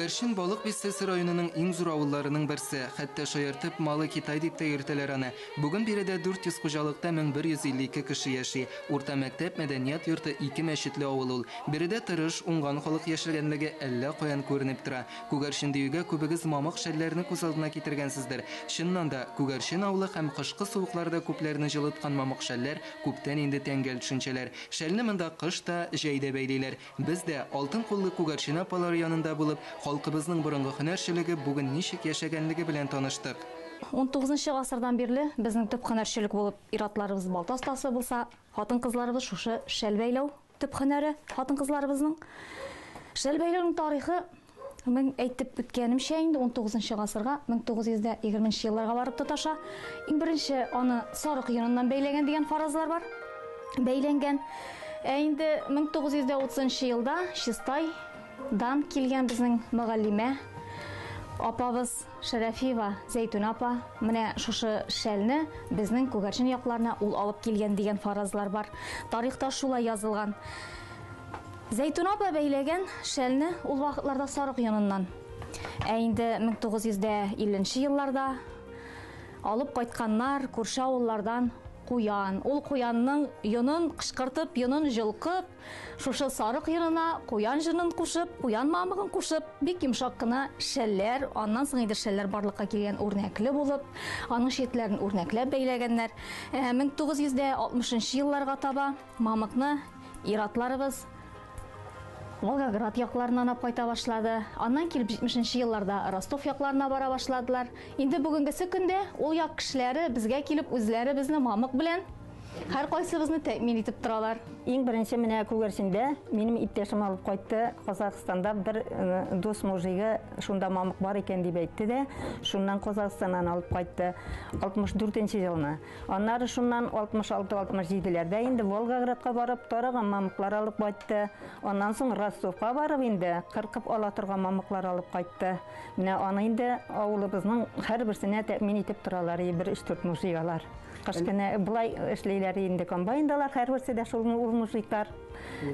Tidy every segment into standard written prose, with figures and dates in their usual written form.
Күгәршин балык бистәсе районының иң зур авылларының берсе, хәтта шаяртып малы Китай дип тә йөртәләр аны. Бүген биредә 400 хуҗалыкта 1152 кеше яши. Урта мәктәп, мәдәният йорты, 2 мәчетле авыл ул. Биредә тырыш, уңган халык яшәгәнлеге әллә каян күренеп тора. Күгәршин диюгә күбегез мамык шәлләрне күз алдына китергәнсездер. Чыннан да Күгәршин авылы һәм кышкы суыкларда күпләрне җылыткан мамык шәлләр күптән инде тәңгәл төшенчәләр. Шәлне монда кышта җәйдә бәйлиләр. Без дә алтын куллы Күгәршин апалар янында булып, халкыбызның борынгы һөнәрчелеге бүген ничек яшәгәнлеге белән таныштык. 19 гасырдан бирле безнең төп һөнәрчелек булып иратларыбыз балта остасы булса, хатын-кызларыбыз шушы шәл бәйләү төп һөнәре хатын-кызларыбызның. Шәл бәйләүнең тарихы мен әйтеп үткәнемчә инде 19 гасырга 1920 елларга барып тоташа. Иң беренче аны сарык йоныннан бәйләгән дигән фаразлар бар. Бәйләнгән. Инде 1930 елда Чистайдан килгән безнең мөгаллимә апабыз Шәрәфиева Зәйтүн апа менә шушы шәлне безнең Күгәршин якларына ул алып килгән дигән фаразлар бар. Тарихта шулай язылган. Зәйтүн апа бәйләгән шәлне ул вакытларда сарык яныннан. Инде 1950 елларда алып кайтканнар күрше авыллардан куян. Ул куянның йонын кышкыртып, йонын җылкып, шушы сарык йонына куян җырын кушып, куян мамыгын кушып, бик йомшак кына шәлләр, аннан соң инде шәлләр барлыкка килгән үрнәкле булып, аның шетләрен үрнәкләп бәйләгәннәр. 1960 елларга таба мамыкны иратларыбыз Волгоград якларынан алып кайта башлады. Аннан килеп 70 елларда Ростов якларына бара башладылар. Инде бүгенгесе көндә ул як кешеләре безгә килеп үзләре безне мамык белән һәр кайсыбызны тәэмин итеп торалар. Иң беренче менә Күгәршиндә минем иптәшем алып кайтты. Казакстанда бер дус мужиге шунда мамык бар икән дип әйтте дә, шуннан Казакстаннан алып кайтты 64 елны. Аннары шуннан 66-67ләрдә инде Волгоградка барып тараган мамыклар алып кайтты. Аннан соң Ростовка барып инде 40 ала торган мамыклар алып кайтты. Менә аны инде авылыбызның һәрберсенә тәэмин итеп торалар, бер 3-4 мужигалар. Кышкыны булай эшләйләр инде комбайндалар, һәрберсе дә шул мужиклар.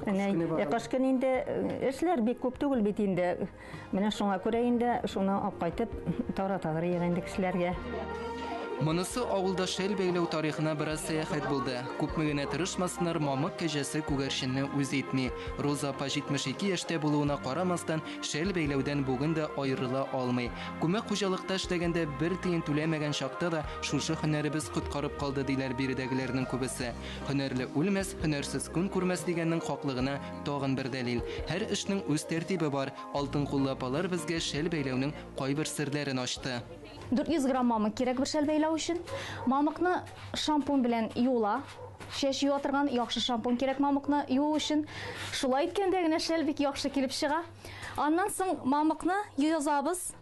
Кышкыны инде эшләр бик күп түгел бит инде. Менә шуңа күрә инде шуны алып кайтып тараталар инде кешеләргә. Монысы авылда шәл бәйләү тарихына бераз сәяхәт булды. Күпме генә тырышмасыннар, мамык кәҗәсе Күгәршинне үз итми. Роза апа 72 яшьтә булуына карамастан, шәл бәйләүдән бүген дә аерыла алмый. Күмәк хуҗалыкта эшләгәндә бер тиен түләмәгән чакта да шушы һөнәребез коткарып калды диләр биредәгеләрнең күбесе. Һөнәрле үлмәс, һөнәрсез көн күрмәс дигәннең хаклыгына тагын бер дәлил. Һәр эшнең үз тәртибе бар. Алтын куллы апалар безгә шәл бәйләүнең кайбер серләрен ачты. 400 грамм мамык кирәк бер шәл бәйләү өчен. Мамыкны шампунь белән юла. Чәч юа торган яхшы шампунь кирәк мамыкны юу өчен. Шулай иткәндә генә шәл бик яхшы килеп чыга. Аннан соң мамыкны юязабыз.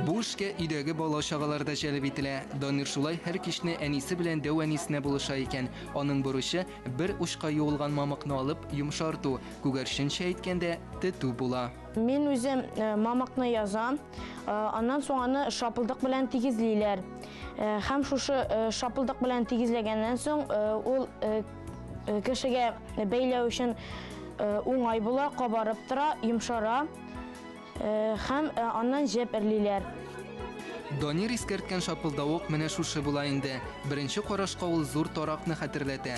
Бу эшкә өйдәге бала-чагалар да җәлеп ителә. Данир шулай һәр кичне әнисе белән дәвәнисенә булыша икән. Аның бурычы бер ушка юылган мамыкны алып йомшарту. Күгәршинчә әйткәндә тетү була. Мин үзем мамыкны язам. Аннан соң аны шапылдык белән тигезлиләр. Һәм шушы шапылдык белән тигезләгәннән соң ул кешегә бәйләү өчен уңай була, кабарып тора, йомшара. Һәм аннан җеп эрлиләр. Данир искәрткән шапылдавык менә шушы була инде. Беренче карашка ул зур таракны хәтерләтә.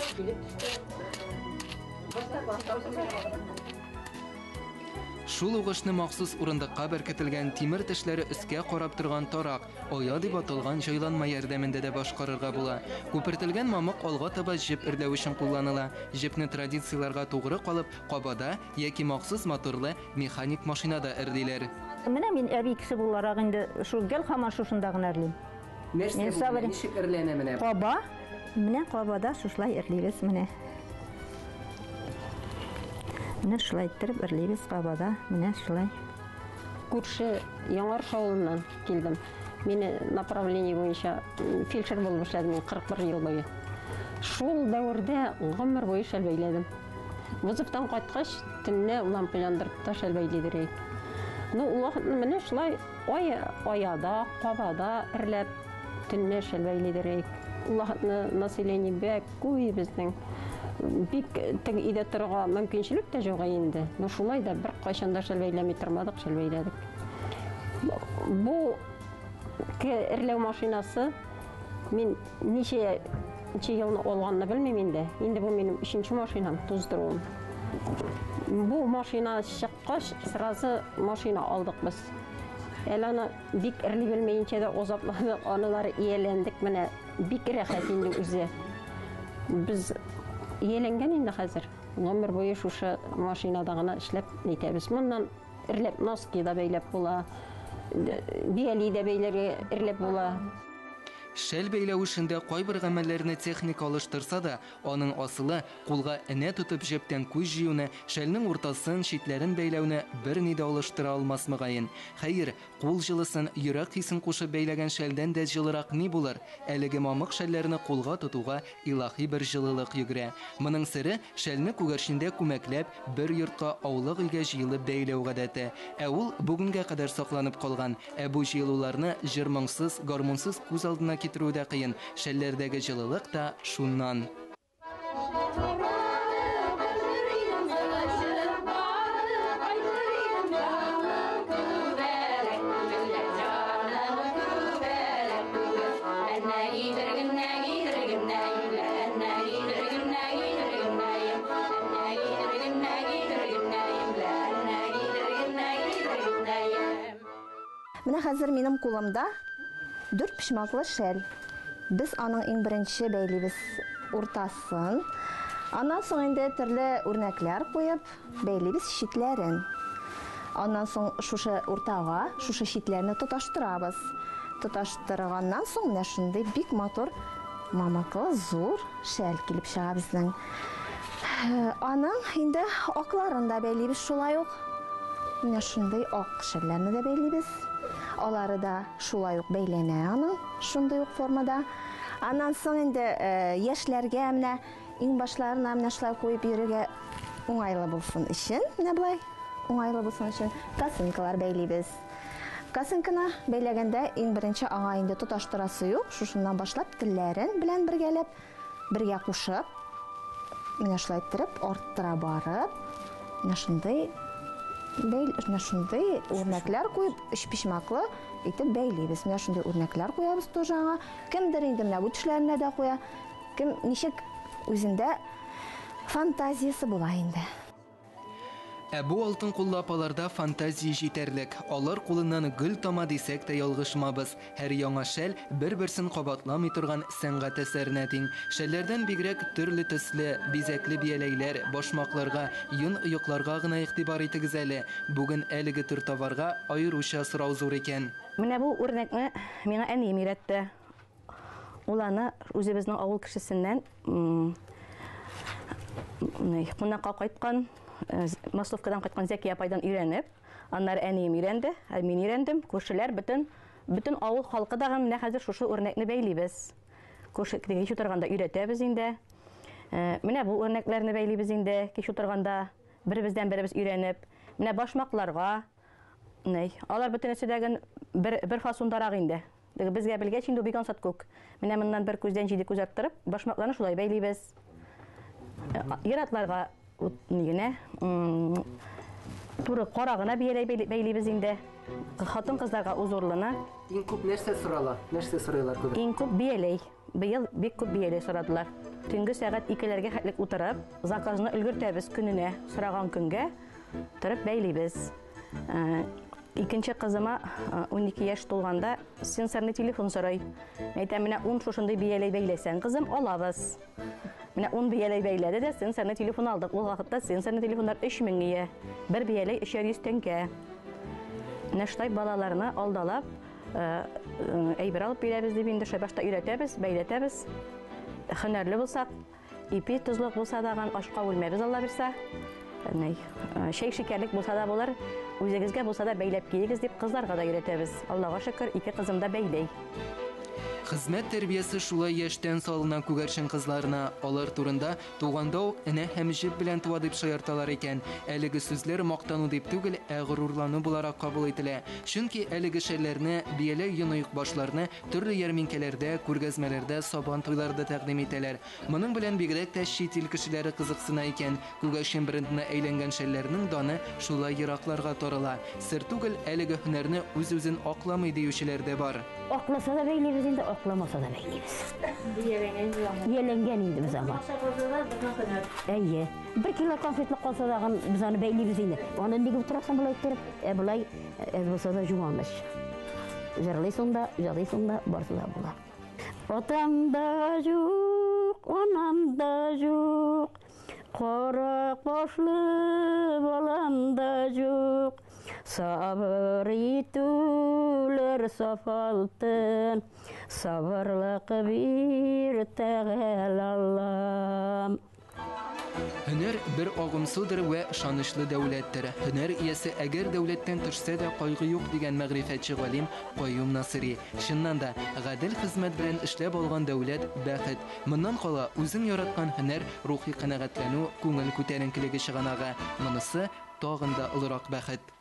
Шул угышны махсус урындыкка беркетелгән тимер тешләре өскә карап торган тарак, ая дип аталган җайланма ярдәмендә дә башкарырга була. Күпертелгән мамык алга таба җеп эрләү өчен кулланыла. Җепне традицияләргә тугры калып, кабада яки махсус моторлы механик машинада эрлиләр. Менә мин әби кеше буларак инде шул гел һаман шушында гына эрлим. Ничек эрләнә менә? Каба. Менә кабада шушлай эрлибез менә. Менә шулай иттереп эрлибез кабада, менә шулай. Күрше Яңар авылыннан килдем. Мине направление буенча фельдшер булып эшләдем 41 ел буе. Шул дәврдә гомер буе шәл бәйләдем. Вузыфтан кайткач, төнне лампа яндырып та шәл бәйлидер. Ул вакытны менә шулай аяда, кабада эрләп төнне шәл бәйлидер. Ул вакытны население бик күп безнең. Бик теге идә торырга мөмкинчелек тә юк инде. Шулай да бер кайчан да шәл бәйләми тормадык, шәл бәйләдек. Bu эрләү машинасы мен ничә елны алганны белмим инде. Инде бу минем 3нче машинам туздыруым. Бу машина чыккач, сразу машина алдык без. Әле аны бик эрли белмәенчә дә азапланып, аналары ияләндек. Менә бик рәхәт инде үзе. Без ияләнгән инде хәзер. Гомер буе шушы машинада гына эшләп нитәбез. Моннан эрләп носки да бәйләп була. Бияли дә бәйләргә эрләп була. Шәл бәйләү эшендә кайбер гамәлләрне техник алыштырса да, аның асылы кулга энә тотып җептән күз җыюны, шәлнең уртасын, читләрен бәйләүне берни дә алыштыра алмас мөгаен. Хәер, кул җылысын, йөрәк хисен кушып бәйләгән шәлдән дә җылырак ни булыр? Әлеге мамык шәлләрне кулга тотуга илаһи бер җылылык йөгерә. Моның сире шәлне күгәрчендә күмәкләп, бер йортка аулак өйгә җыелып бәйләү гадәте. Ә ул бүгенгә кадәр сакланып калган. Ә бу җыелуларны җырмоңсыз, гармунсыз күз алдына китерүдә кыен. Шәлләрдәге җылылык та шуннан. Менә хәзер минем кулымда 4 пишмаклы шәл. Без аның иң беренче бәйлибез уртасын. Аннан соң инде төрле үрнәкләр куеп, бәйлибез читләрен. Аннан соң шушы уртага, шушы читләрне тоташтырабыз. Тоташтырганнан соң менә шундый бик матур мамыклы зур шәл килеп чыга безнең. Аның инде акларын да бәйлибез шулай ук. Менә шундый ак шәлләрне дә бәйлибез. Алары да шулай ук бәйләнә аның, шундый ук формада. Аннан соң инде яшьләргә менә иң башларына менә шулай куеп йөрергә уңайлы булсын өчен, менә булай уңайлы булсын өчен косынкалар бәйлибез. Косынканы бәйләгәндә иң беренче аңа инде тоташтырасы юк, шушыннан башлап телләрен белән бергәләп, бергә кушып, менә шулай иттереп арттыра барып, менә шундый үрнәкләр куеп, 3 пишмаклы итеп бәйлибез. Менә шундый үрнәкләр куябыз тоже аңа. Кемдер инде менә бу тешләренә дә куя. Кем ничек үзендә фантазиясе була инде. Ә бу алтын куллы апаларда фантазия җитәрлек. Алар кулыннан гөл тама дисәк тә ялгышмабыз. Һәр яңа шәл бер-берсен кабатламый торган сәнгать әсәренә тиң. Шәлләрдән бигрәк төрле төсле, бизәкле бияләйләр, башмакларга, йон оекларга гына игътибар итегез әле. Бүген әлеге төр товарга аеруча сорау зур икән. Менә бу үрнәкне миңа әнием өйрәтте. Ул аны үзебезнең авыл кешесеннән кунакка кайткан, Масловкадан кайткан Зәки апайдан өйрәнеп, аннары әнием өйрәнде, мин өйрәндем, күршеләр бөтен авыл халкы да менә хәзер шушы үрнәкне бәйлибез. Күршеләргә кич утырганда өйрәтәбез инде. Менә бу үрнәкләрне бәйлибез инде, кич утырганда беребездән беребез өйрәнеп, менә башмакларга, алар бөтенесе дәген бер фасондарак инде. Безгә белгәч инде бик ансат күк. Менә моннан бер күздән 7 күз арттырып, башмакларны шулай бәйлибез. Иратларга нигенә туры карагына бәйлибез инде. Хатын кызларга узурлыны. Иң күп нәрсә сорала? Нәрсә сорыйлар күбрәк? Иң күп бияләй. Быел бик күп бияләй сорадылар. Төнге сәгать 2-ләргә хәтлек утырып, заказны өлгертәбез көненә, сораган көнгә торып бәйлибез. Икенче кызыма 12 яшь тулганда сенсорный телефон сорый. Әйтәм, менә 10 шушындай бияләй бәйләсәң, кызым, алабыз. Менә 10 бияләй бәйләде дә сенсорный телефон алдык. Ул вакытта сенсорный телефоннар 3000 ия. Бер бияләй 300 тәңкә. Менә шулай балаларны алдалап, әйбер алып бирәбез дип инде башта өйрәтәбез, бәйләтәбез. Һөнәрле булсак, ипи тозлык булса даган ашка үлмәбез Алла бирсә. Шәй шикәрлек булса да булыр, үзегезгә булса да бәйләп киегез дип кызларга да өйрәтәбез. Аллага шөкер, 2 кызым да бәйләй. Хезмәт тәрбиясе шулай яшьтән салына күгәрчен кызларына. Алар турында туганда ук энә һәм җеп белән туа дип шаярталар икән. Әлеге сүзләр мактану дип түгел, ә горурлану буларак кабул ителә. Чөнки әлеге шәлләрне, бияләй йоныйк башларны төрле ярминкәләрдә, күргәзмәләрдә, сабан туйларында тәкъдим итәләр. Моның белән бигрәк тә чит ил кешеләре кызыксына икән. Күгәрчен брендына әйләнгән шәлләрнең даны шулай еракларга тарала. Сер түгел, әлеге һөнәрне үз-үзен акламый диючеләр дә бар. Акласа да бәйлибез инде, акламаса да бәйлибез. Ияләнгән инде без аңа. Әйе. 1 кило конфетлы калса да без аны бәйлибез инде. Аны ник утырасың булай иттереп? Булай булса да җуанмыш. Җырлыйсың да, җырлыйсың да, барсы да була. Атам да юк, анам да юк. Кара башлы балам да юк. Sabır itüler safaltın, sabırlık bir teğel Allah'ım. Һөнәр бер агымсыдыр вә ышанычлы дәүләттер. Һөнәр иясе әгәр дәүләттән төшсә дә кайгы юк дигән мәгърифәтче галим Каюм Насыри. Чыннан да, гадел хезмәт белән эшләп алган дәүләт бәхет. Моннан кала үзең яраткан һөнәр рухи канәгатьләнү, күңел күтәренкелеге чыганага. Монысы тагын да олырак бәхет.